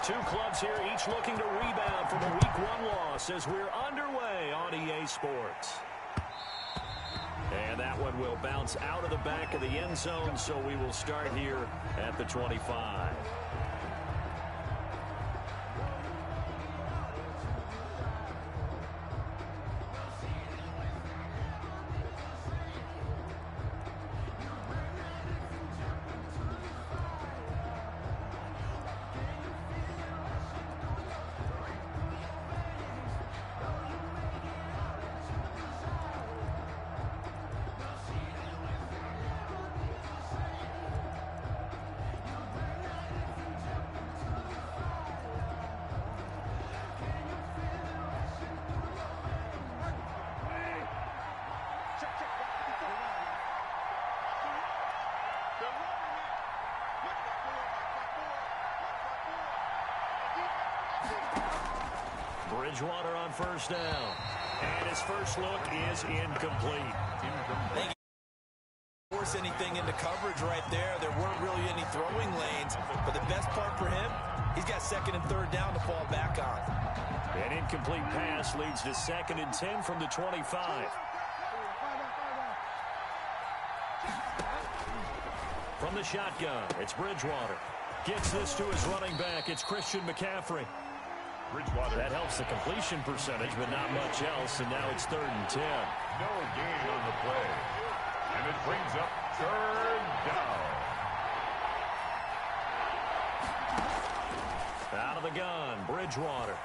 two clubs here, each looking to rebound from a Week 1 loss as we're underway on EA Sports. And that one will bounce out of the back of the end zone, so we will start here at the 25. Bridgewater on first down. And his first look is incomplete. They force anything into coverage right there. There weren't really any throwing lanes. But the best part for him, he's got second and third down to fall back on. An incomplete pass leads to 2nd and 10 from the 25. From the shotgun, it's Bridgewater. Gets this to his running back. It's Christian McCaffrey. Bridgewater. That helps the completion percentage, but not much else, and now it's 3rd and 10. No gain on the play. And it brings up 3rd down. Out of the gun, Bridgewater.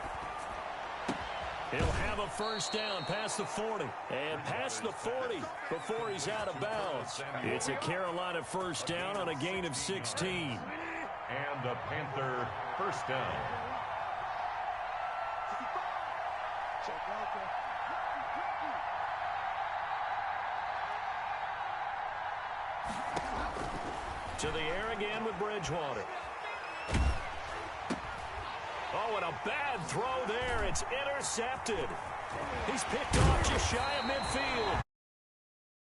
He'll have a first down past the 40. And past the 40 before he's out of bounds. It's a Carolina first down on a gain of 16. And the Panther first down. To the air again with Bridgewater. Oh, and a bad throw there. It's intercepted. He's picked off just shy of midfield.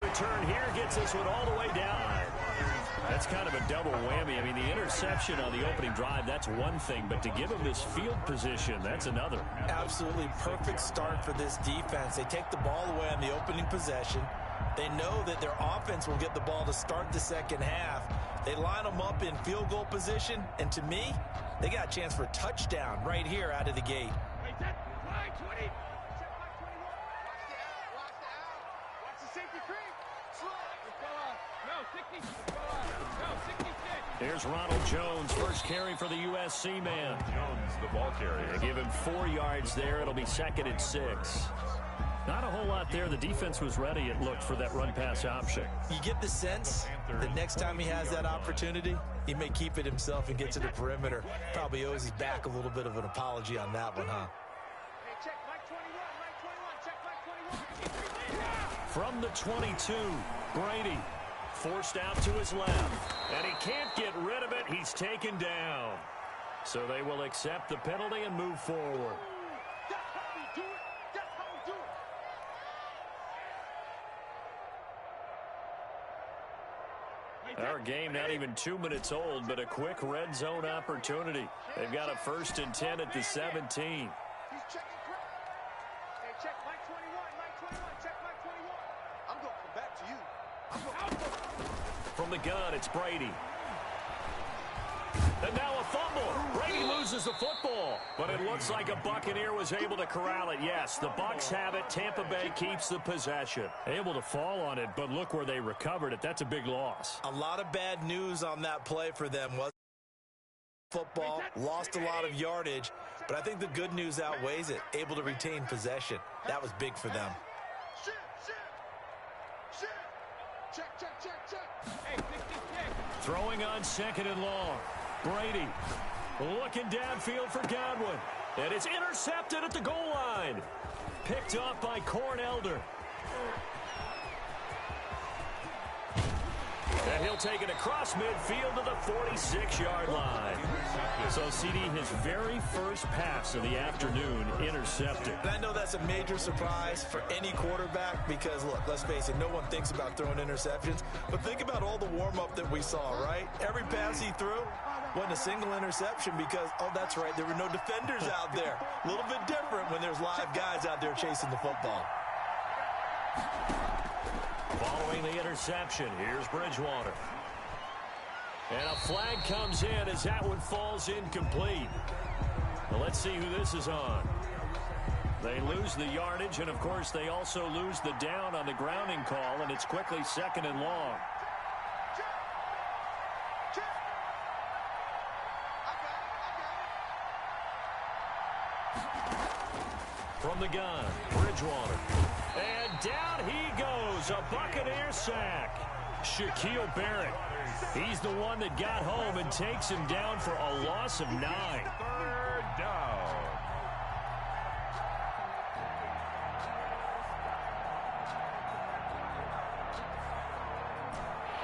Return here gets this one all the way down. That's kind of a double whammy. I mean, the interception on the opening drive, that's one thing, but to give him this field position, that's another. Absolutely perfect start for this defense. They take the ball away on the opening possession. They know that their offense will get the ball to start the second half. They line them up in field goal position, and to me, they got a chance for a touchdown right here out of the gate. Here's Ronald Jones, first carry for the USC man. Jones, the ball carrier. They give him 4 yards there. It'll be 2nd and 6. Not a whole lot there. The defense was ready, it looked, for that run-pass option. You get the sense that next time he has that opportunity, he may keep it himself and get to the perimeter. Probably owes his back a little bit of an apology on that one, huh? From the 22, Brady forced out to his left. And he can't get rid of it. He's taken down. So they will accept the penalty and move forward. Our game not even 2 minutes old, but a quick red zone opportunity. They've got a 1st and 10 at the 17. From the gun, it's Brady. And now a fumble. Brady loses the football. But it looks like a Buccaneer was able to corral it. Yes, the Bucs have it. Tampa Bay keeps the possession. Able to fall on it, but look where they recovered it. That's a big loss. A lot of bad news on that play for them. Football, lost a lot of yardage, but I think the good news outweighs it. Able to retain possession. That was big for them. Throwing on 2nd and long. Brady looking downfield for Godwin. And it's intercepted at the goal line. Picked off by Corn Elder. And he'll take it across midfield to the 46-yard line. So, CD, his very first pass of the afternoon intercepted. And I know that's a major surprise for any quarterback because, look, let's face it, no one thinks about throwing interceptions. But think about all the warm-up that we saw, right? Every pass he threw, Wasn't a single interception because, oh, that's right, there were no defenders out there. A little bit different when there's live guys out there chasing the football. Following the interception, here's Bridgewater. And a flag comes in as that one falls incomplete. Well, let's see who this is on. They lose the yardage, and, of course, they also lose the down on the grounding call, and it's quickly 2nd and long. From the gun, Bridgewater. And down he goes, a Buccaneer sack. Shaquille Barrett. He's the one that got home and takes him down for a loss of 9. 3rd down.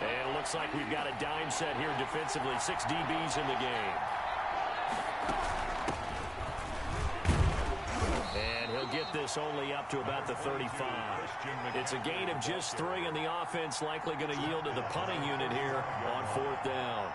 And it looks like we've got a dime set here defensively. 6 DBs in the game. And he'll get this only up to about the 35. It's a gain of just 3, and the offense likely going to yield to the punting unit here on 4th down.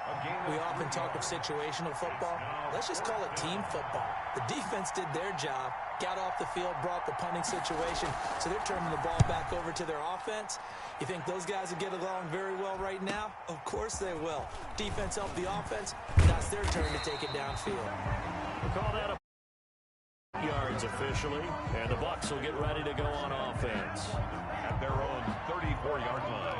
We often talk of situational football. Let's just call it team football. The defense did their job, got off the field, brought the punting situation, so they're turning the ball back over to their offense. You think those guys will get along very well right now? Of course they will. Defense helped the offense. Now it's their turn to take it downfield. We'll call that a yards officially, and the Bucs will get ready to go on offense. At their own 34-yard line.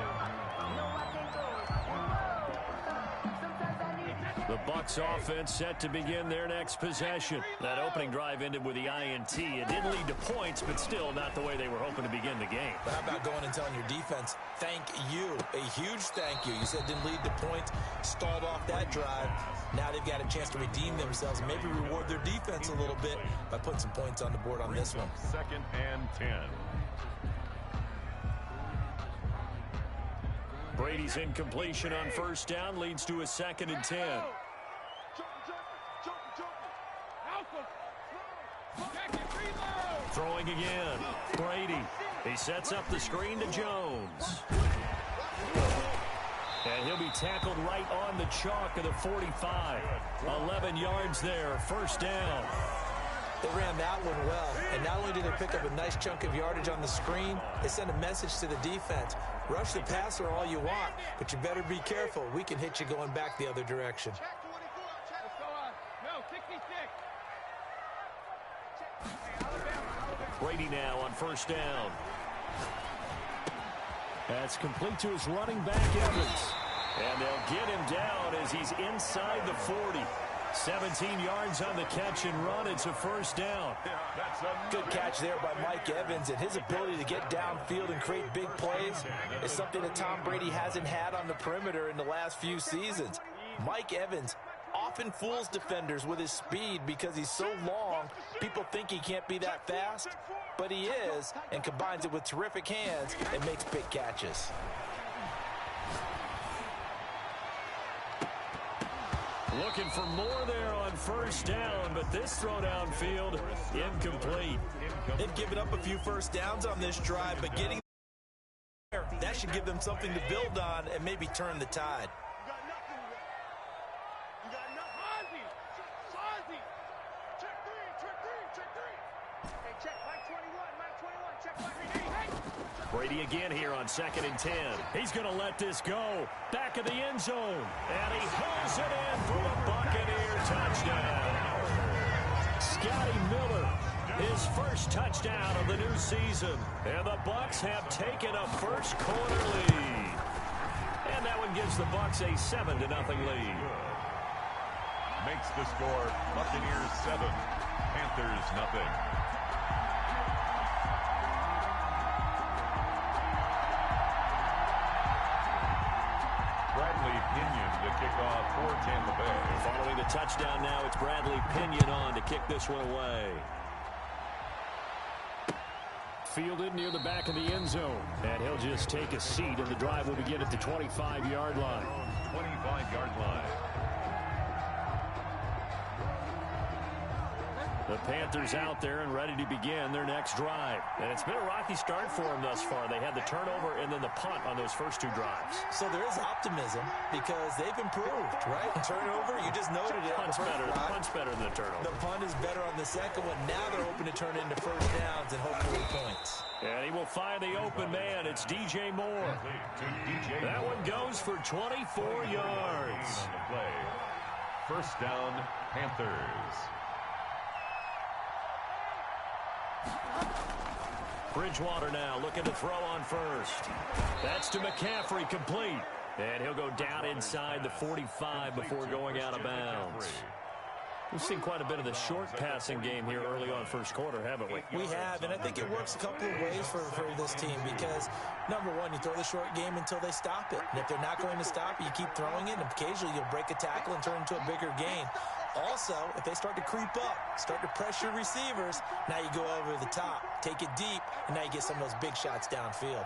The Bucs offense set to begin their next possession. That opening drive ended with the INT. It didn't lead to points, but still not the way they were hoping to begin the game. But how about going and telling your defense, thank you, a huge thank you. You said it didn't lead to points, stalled off that drive. Now they've got a chance to redeem themselves and maybe reward their defense a little bit by putting some points on the board on this one. 2nd and 10. Brady's incompletion on 1st down leads to a 2nd and 10. Throwing again. Brady. He sets up the screen to Jones. And he'll be tackled right on the chalk of the 45. 11 yards there. 1st down. They ran that one well, and not only did they pick up a nice chunk of yardage on the screen, they sent a message to the defense. Rush the passer all you want, but you better be careful. We can hit you going back the other direction. Brady now on 1st down. That's complete to his running back, Evans. And they'll get him down as he's inside the 40. 17 yards on the catch and run. It's a 1st down. Good catch there by Mike Evans, and his ability to get downfield and create big plays is something that Tom Brady hasn't had on the perimeter in the last few seasons. Mike Evans often fools defenders with his speed because he's so long. People think he can't be that fast, but he is, and combines it with terrific hands and makes big catches. Looking for more there on 1st down, but this throw downfield, incomplete. They've given up a few 1st downs on this drive, but getting there, that should give them something to build on and maybe turn the tide. Brady again here on 2nd and 10. He's going to let this go. Back of the end zone. And he hauls it in for a Buccaneer touchdown. Scotty Miller, his 1st touchdown of the new season. And the Bucs have taken a 1st quarter lead. And that one gives the Bucs a 7-0 lead. Makes the score Buccaneers 7, Panthers 0. Pinion to kick off for Tampa Bay. Following the touchdown now, it's Bradley Pinion on to kick this one away. Fielded near the back of the end zone. And he'll just take a seat, and the drive will begin at the 25-yard line. 25-yard line. The Panthers out there and ready to begin their next drive. And it's been a rocky start for them thus far. They had the turnover and then the punt on those first 2 drives. So there is optimism because they've improved, right? Turnover, you just noted it. Punt's better than the turnover. The punt is better on the second one. Now they're hoping to turn into first downs and hopefully points. And he will find the open man. It's DJ Moore. That one goes for 24 yards. First down, Panthers. Bridgewater now looking to throw on first. That's to McCaffrey, complete. And he'll go down inside the 45 before going out of bounds. We've seen quite a bit of the short passing game here early on first quarter, haven't we? We have, and I think it works a couple of ways for this team because, number one, you throw the short game until they stop it. And if they're not going to stop it, you keep throwing it, and occasionally you'll break a tackle and turn it into a bigger gain. Also, if they start to creep up, start to pressure receivers, now you go over the top, take it deep, and now you get some of those big shots downfield.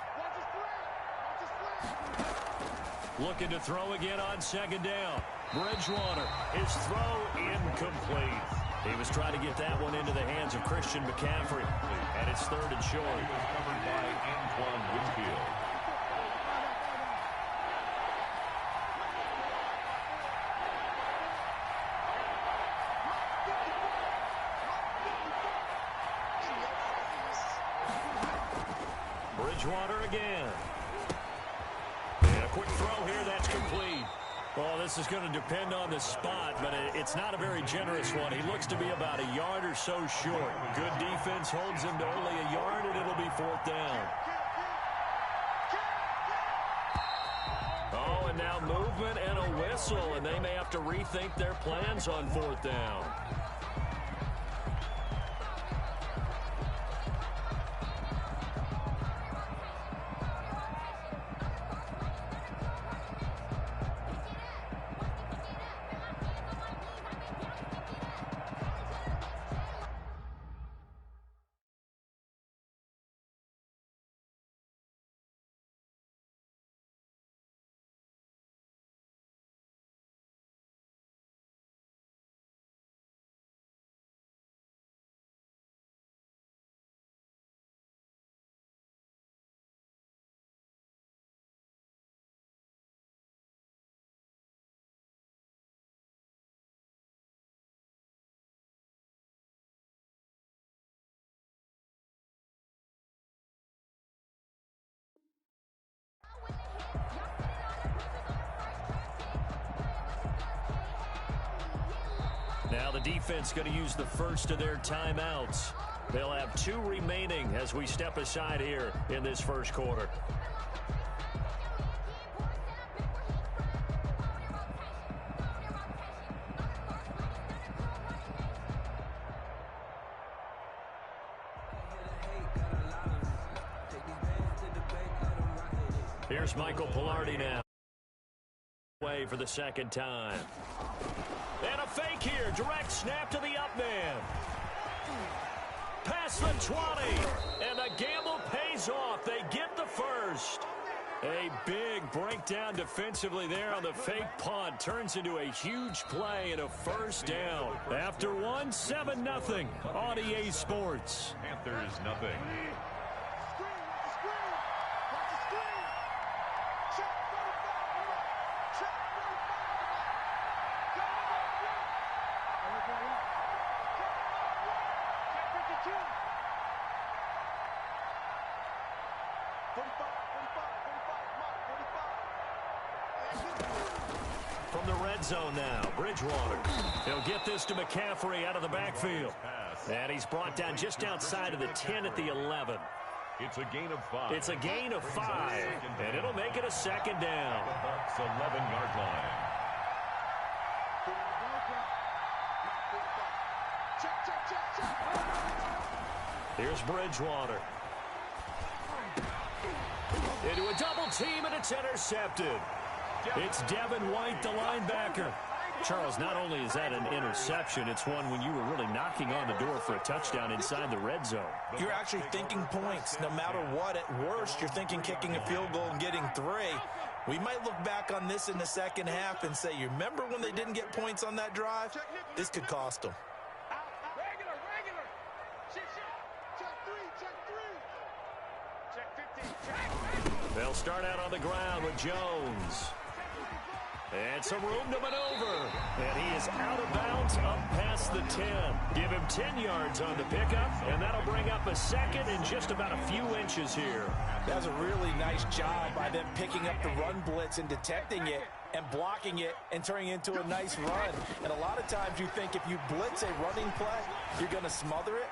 Looking to throw again on second down. Bridgewater, his throw incomplete. He was trying to get that one into the hands of Christian McCaffrey. And it's third and short. It was covered by Antoine Winfield. Bridgewater again. And a quick throw here, that's complete. Well, this is going to depend on the spot, but it's not a very generous one. He looks to be about a yard or so short. Good defense holds him to only a yard, and it'll be fourth down. Oh, and now movement and a whistle, and they may have to rethink their plans on fourth down. Now the defense going to use the first of their timeouts. They'll have 2 remaining as we step aside here in this first quarter. Here's Michael Pilardi now. Way for the second time. And a fake here. Direct snap to the up man. Past the 20. And the gamble pays off. They get the first. A big breakdown defensively there on the fake punt. Turns into a huge play and a first down. After 7-0 on EA Sports. Panthers nothing. From the red zone now, Bridgewater. He'll get this to McCaffrey out of the backfield. And he's brought down just outside of the 10 at the 11. It's a gain of 5. It's a gain of 5, and it'll make it a second down. Bucs 11-yard line. Here's Bridgewater. Into a double team, and it's intercepted. It's Devin White, the linebacker. Charles, not only is that an interception, it's one when you were really knocking on the door for a touchdown inside the red zone. You're actually thinking points. No matter what, at worst, you're thinking kicking a field goal and getting 3. We might look back on this in the second half and say, you remember when they didn't get points on that drive? This could cost them. They'll start out on the ground with Jones. And some room to maneuver. And he is out of bounds up past the 10. Give him 10 yards on the pickup, and that'll bring up a second in just about a few inches here. That was a really nice job by them picking up the run blitz and detecting it and blocking it and turning it into a nice run. And a lot of times you think if you blitz a running play, you're going to smother it.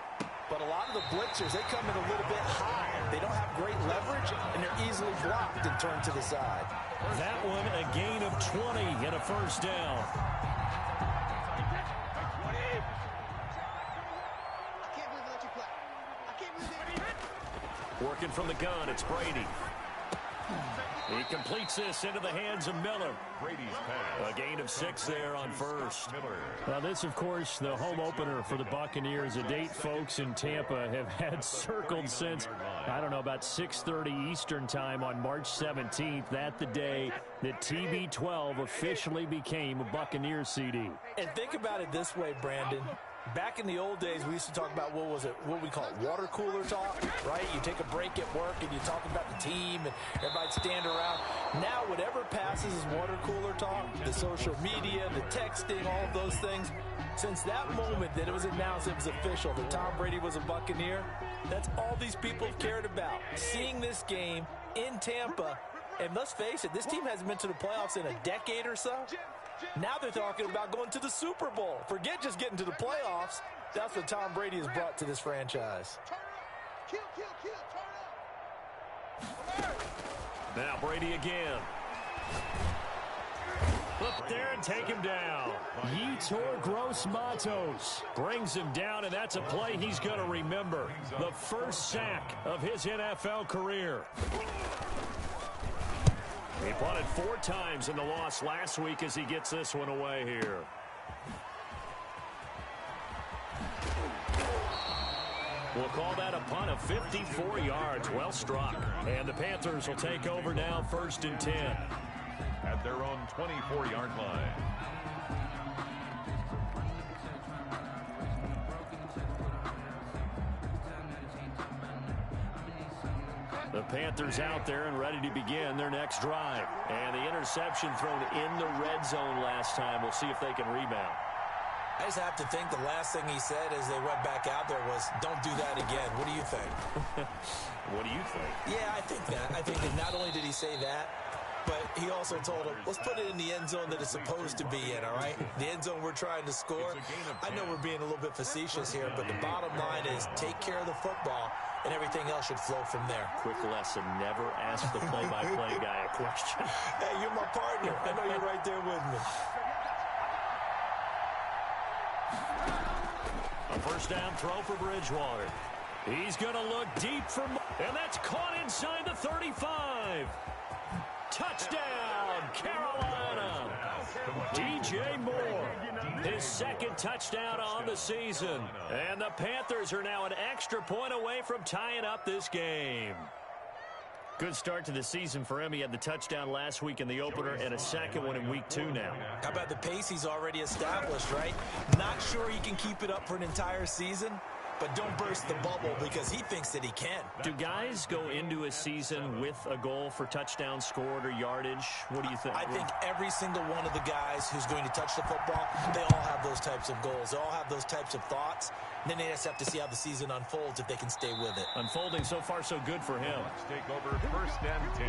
But a lot of the blitzers, they come in a little bit high. They don't have great leverage, and they're easily blocked and turned to the side. That one a gain of 20 and a first down. Working from the gun, it's Brady. He completes this into the hands of Miller. Brady's pass. A gain of 6 there on first. Now this, of course, the home opener for the Buccaneers. A date folks in Tampa have had circled since, I don't know, about 6:30 Eastern time on March 17th. That the day that TB12 officially became a Buccaneers CD. And think about it this way, Brandon. Back in the old days, we used to talk about, what we call water cooler talk, right? You take a break at work and you talk about the team and everybody stand around. Now, whatever passes is water cooler talk, the social media, the texting, all of those things. Since that moment that it was announced it was official, that Tom Brady was a Buccaneer, that's all these people have cared about. Seeing this game in Tampa, and let's face it, this team hasn't been to the playoffs in a decade or so. Now they're talking about going to the Super Bowl. Forget just getting to the playoffs. That's what Tom Brady has brought to this franchise. Now Brady again. Up there and take him down. Yetur Gross-Matos brings him down, and that's a play he's going to remember. The first sack of his NFL career. He punted 4 times in the loss last week as he gets this one away here. We'll call that a punt of 54 yards. Well struck. And the Panthers will take over now, 1st and 10. At their own 24-yard line. The Panthers out there and ready to begin their next drive. And the interception thrown in the red zone last time. We'll see if they can rebound. I just have to think the last thing he said as they went back out there was, don't do that again. What do you think? What do you think? Yeah, I think that. I think that not only did he say that, but he also told him, let's put it in the end zone that it's supposed to be in, all right? The end zone we're trying to score. I know we're being a little bit facetious here, but the bottom line is take care of the football, and everything else should flow from there. Quick lesson, never ask the play-by-play guy a question. Hey, you're my partner. I know you're right there with me. A first down throw for Bridgewater. He's going to look deep for, and that's caught inside the 35. Touchdown, Carolina. DJ Moore, his 2nd touchdown on the season. And the Panthers are now an extra point away from tying up this game. Good start to the season for him. He had the touchdown last week in the opener and a 2nd one in week 2 now. How about the pace he's already established, right? Not sure he can keep it up for an entire season, but don't burst the bubble because he thinks that he can. Do guys go into a season with a goal for touchdowns scored or yardage? What do you think? I think every single one of the guys who's going to touch the football, they all have those types of goals. They all have those types of thoughts. And then they just have to see how the season unfolds if they can stay with it. Unfolding so far so good for him. Let's take over 1st and 10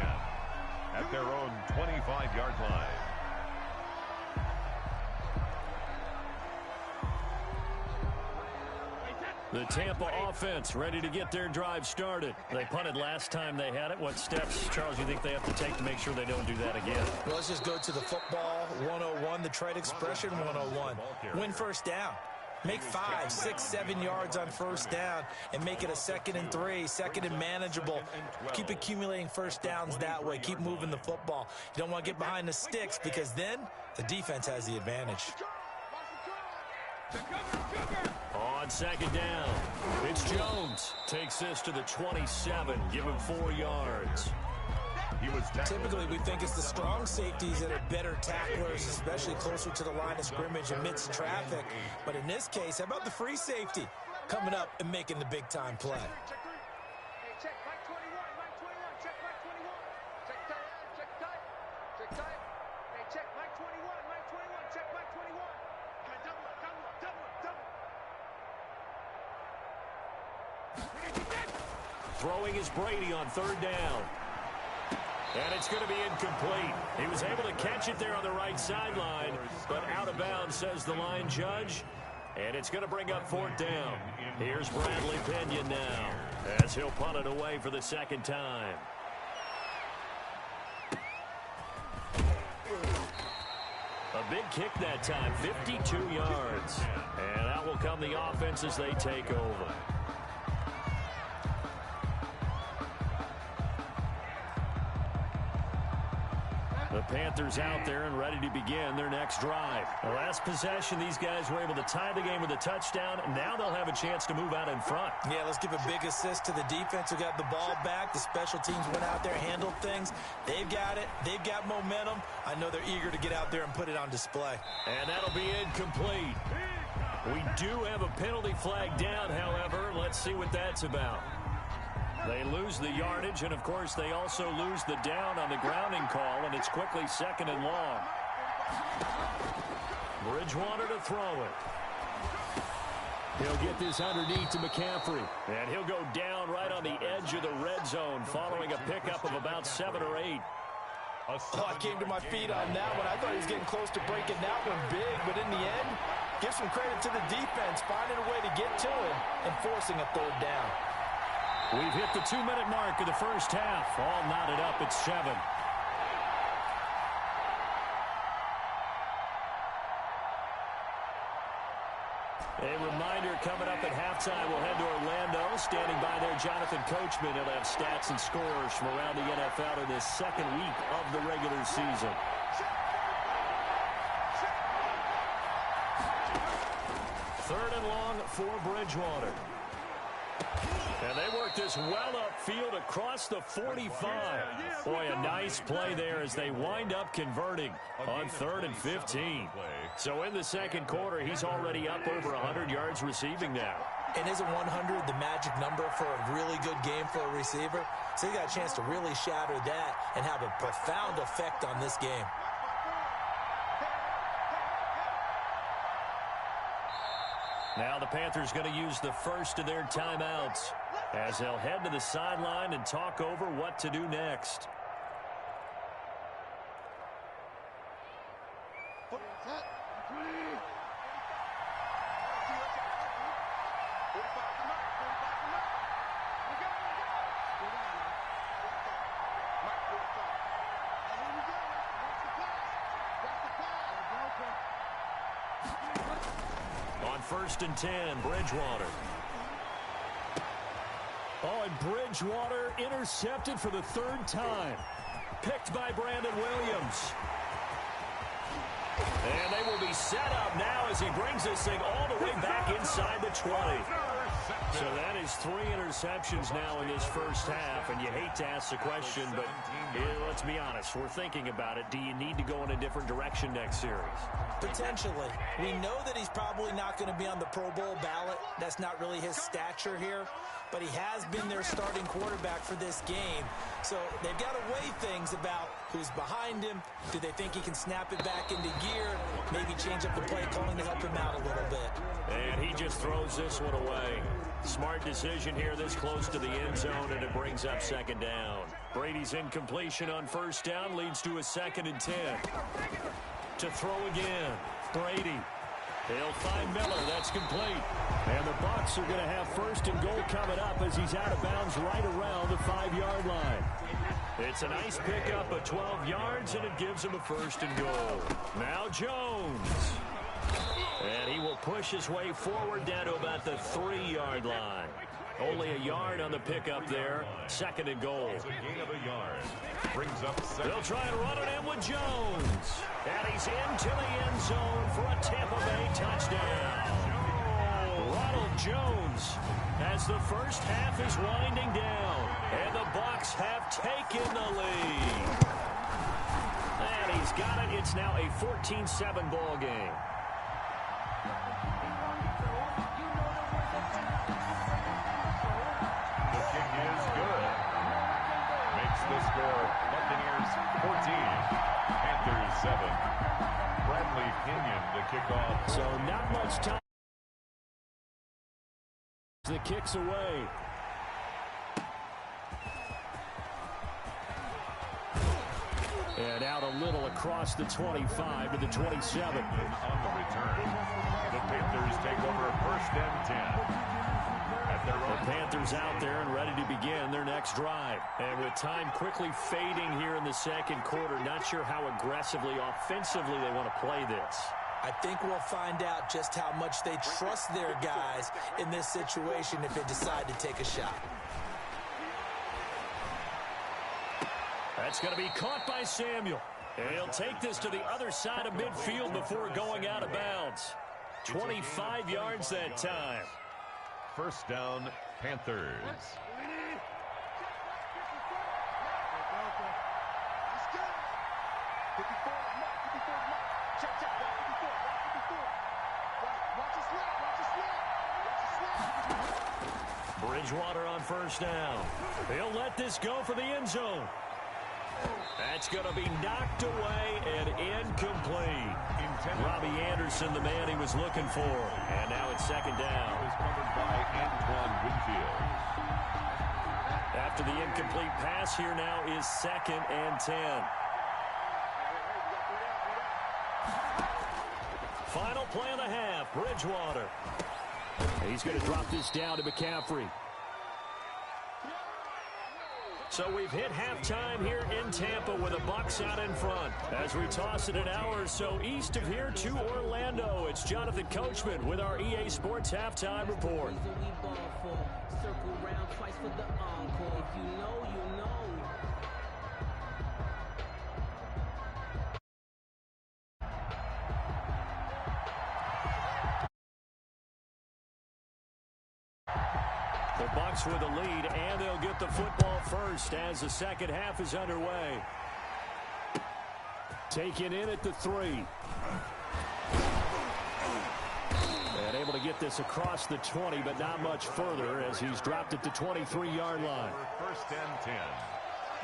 at their own 25-yard line. The Tampa offense ready to get their drive started. They punted last time they had it. What steps, Charles, you think they have to take to make sure they don't do that again? Well, let's just go to the football 101, the trade expression 101. Win first down. Make 5, 6, 7 yards on first down and make it a 2nd and 3, 2nd and manageable. Keep accumulating first downs that way. Keep moving the football. You don't want to get behind the sticks because then the defense has the advantage. On 2nd down, it's Jones. Takes this to the 27. Give him 4 yards. Typically, we think it's the strong safeties that are better tacklers, especially closer to the line of scrimmage amidst traffic. But in this case, how about the free safety coming up and making the big-time play? Throwing is Brady on third down. And it's going to be incomplete. He was able to catch it there on the right sideline, but out of bounds, says the line judge. And it's going to bring up fourth down. Here's Bradley Pinion now, as he'll punt it away for the second time. A big kick that time, 52 yards. And out will come the offense as they take over. The Panthers out there and ready to begin their next drive. The last possession, these guys were able to tie the game with a touchdown. Now they'll have a chance to move out in front. Yeah, let's give a big assist to the defense who got the ball back. The special teams went out there, handled things. They've got it. They've got momentum. I know they're eager to get out there and put it on display. And that'll be incomplete. We do have a penalty flag down, however. Let's see what that's about. They lose the yardage, and, of course, they also lose the down on the grounding call, and it's quickly second and long. Bridgewater to throw it. He'll get this underneath to McCaffrey, and he'll go down right on the edge of the red zone following a pickup of about 7 or 8. Oh, I came to my feet on that one. I thought he was getting close to breaking that one big, but in the end, give some credit to the defense, finding a way to get to it and forcing a third down. We've hit the 2-minute mark of the first half. All knotted up at 7. A reminder coming up at halftime, we'll head to Orlando. Standing by there, Jonathan Coachman. He'll have stats and scores from around the NFL in this second week of the regular season. Third and long for Bridgewater. And they work this well upfield across the 45. Boy, a nice play there as they wind up converting on 3rd and 15. So in the second quarter, he's already up over 100 yards receiving now. And isn't 100 the magic number for a really good game for a receiver? So he got a chance to really shatter that and have a profound effect on this game. Now the Panthers going to use the first of their timeouts as they'll head to the sideline and talk over what to do next. On 1st and 10, Bridgewater. Oh, and Bridgewater intercepted for the 3rd time. Picked by Brandon Williams. And they will be set up now as he brings this thing all the way back inside the 20. So that is 3 interceptions now in this first half, and you hate to ask the question, but let's be honest, we're thinking about it. Do you need to go in a different direction next series? Potentially. We know that he's probably not going to be on the Pro Bowl ballot. That's not really his stature here, but he has been their starting quarterback for this game. So they've got to weigh things about who's behind him. Do they think he can snap it back into gear? Maybe change up the play calling to help him out a little bit. And he just throws this one away. Smart decision here this close to the end zone, and it brings up 2nd down. Brady's incompletion on 1st down leads to a 2nd and 10. To throw again, Brady. They'll find Miller. That's complete. And the Bucs are going to have 1st and goal coming up as he's out of bounds right around the 5-yard line. It's a nice pickup of 12 yards, and it gives him a 1st and goal. Now Jones. And he will push his way forward down to about the 3-yard line. Only a yard on the pickup there. 2nd and goal. Gain of a yard. Brings up 7. They'll try and run it in with Jones. And he's into the end zone for a Tampa Bay touchdown. Ronald Jones, as the first half is winding down, and the Bucs have taken the lead. And he's got it. It's now a 14-7 ball game. The score, Buccaneers 14, Panthers 7. Bradley Pinion the kickoff. So not much time. The kick's away. And out a little across the 25 to the 27. On the return, the Panthers take over 1st and 10. The Panthers out there and ready to begin their next drive. And with time quickly fading here in the second quarter, not sure how aggressively, offensively they want to play this. I think we'll find out just how much they trust their guys in this situation if they decide to take a shot. That's going to be caught by Samuel. And he'll take this to the other side of midfield before going out of bounds. 25 yards that time. 1st down, Panthers. Bridgewater on 1st down. He'll let this go for the end zone. That's going to be knocked away and incomplete. Robbie Anderson, the man he was looking for. And now it's 2nd down. It was covered by Antoine Winfield. After the incomplete pass, here now is 2nd and 10. Final play of the half, Bridgewater. He's going to drop this down to McCaffrey. So we've hit halftime here in Tampa with the Bucs out in front. As we toss it an hour or so east of here to Orlando, it's Jonathan Coachman with our EA Sports Halftime Report. The Bucs with the lead, and they'll get the football first as the second half is underway. Taken in at the 3. And able to get this across the 20, but not much further as he's dropped it to 23-yard line. 1st and 10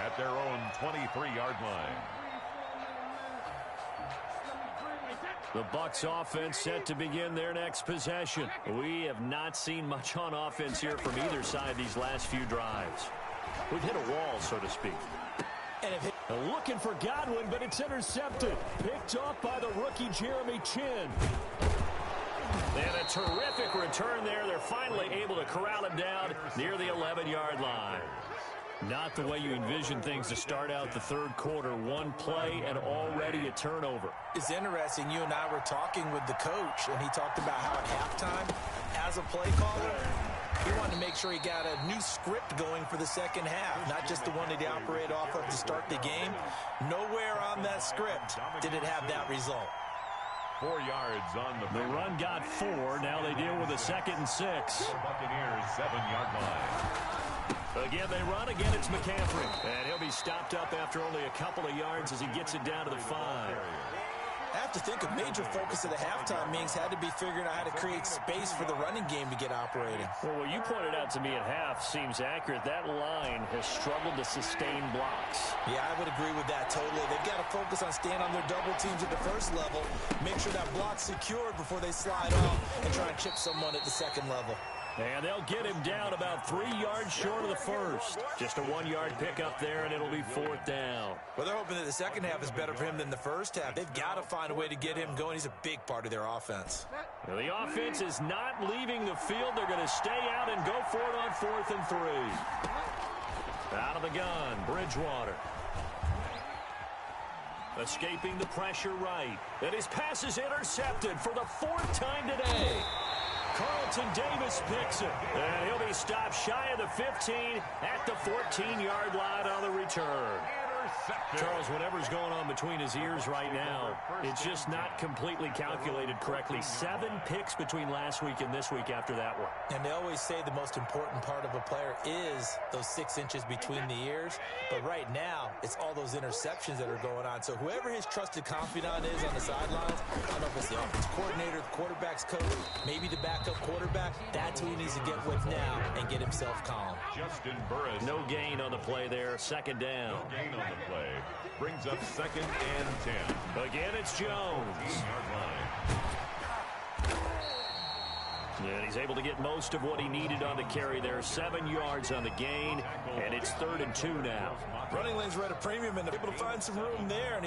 at their own 23-yard line. The Bucs offense set to begin their next possession. We have not seen much on offense here from either side these last few drives. We've hit a wall, so to speak. Looking for Godwin, but it's intercepted. Picked off by the rookie Jeremy Chin. And a terrific return there. They're finally able to corral him down near the 11-yard line. Not the way you envision things to start out the third quarter. One play and already a turnover. It's interesting. You and I were talking with the coach, and he talked about how at halftime, as a play caller, he wanted to make sure he got a new script going for the second half, not just the one that he operated off of to start the game. Nowhere on that script did it have that result. 4 yards on the run got 4. Now they deal with a 2nd and 6. Buccaneers 7-yard line. Again, they run. Again, it's McCaffrey. And he'll be stopped up after only a couple of yards as he gets it down to the 5. I have to think a major focus of the halftime meetings had to be figuring out how to create space for the running game to get operating. Well, what you pointed out to me at half seems accurate. That line has struggled to sustain blocks. Yeah, I would agree with that totally. They've got to focus on staying on their double teams at the first level, make sure that block's secured before they slide off and try and chip someone at the second level. And they'll get him down about 3 yards short of the first. Just a 1-yard pickup there, and it'll be 4th down. Well, they're hoping that the second half is better for him than the first half. They've got to find a way to get him going. He's a big part of their offense. Well, the offense is not leaving the field. They're going to stay out and go for it on 4th and 3. Out of the gun, Bridgewater. Escaping the pressure right. And his pass is intercepted for the 4th time today. Carlton Davis picks it, and he'll be stopped shy of the 15 at the 14-yard line on the return. Charles, whatever's going on between his ears right now, it's just not completely calculated correctly. 7 picks between last week and this week after that one. And they always say the most important part of a player is those 6 inches between the ears. But right now, it's all those interceptions that are going on. So whoever his trusted confidant is on the sidelines, I don't know if it's the offense coordinator, the quarterback's coach, maybe the backup quarterback, that's who he needs to get with now and get himself calm. Justin Burris. No gain on the play there. 2nd down. No gain on the play. Brings up 2nd and 10. Again, it's Jones. And he's able to get most of what he needed on the carry there. 7 yards on the gain, and it's 3rd and 2 now. Running lanes were at a premium, and able to find some room there. And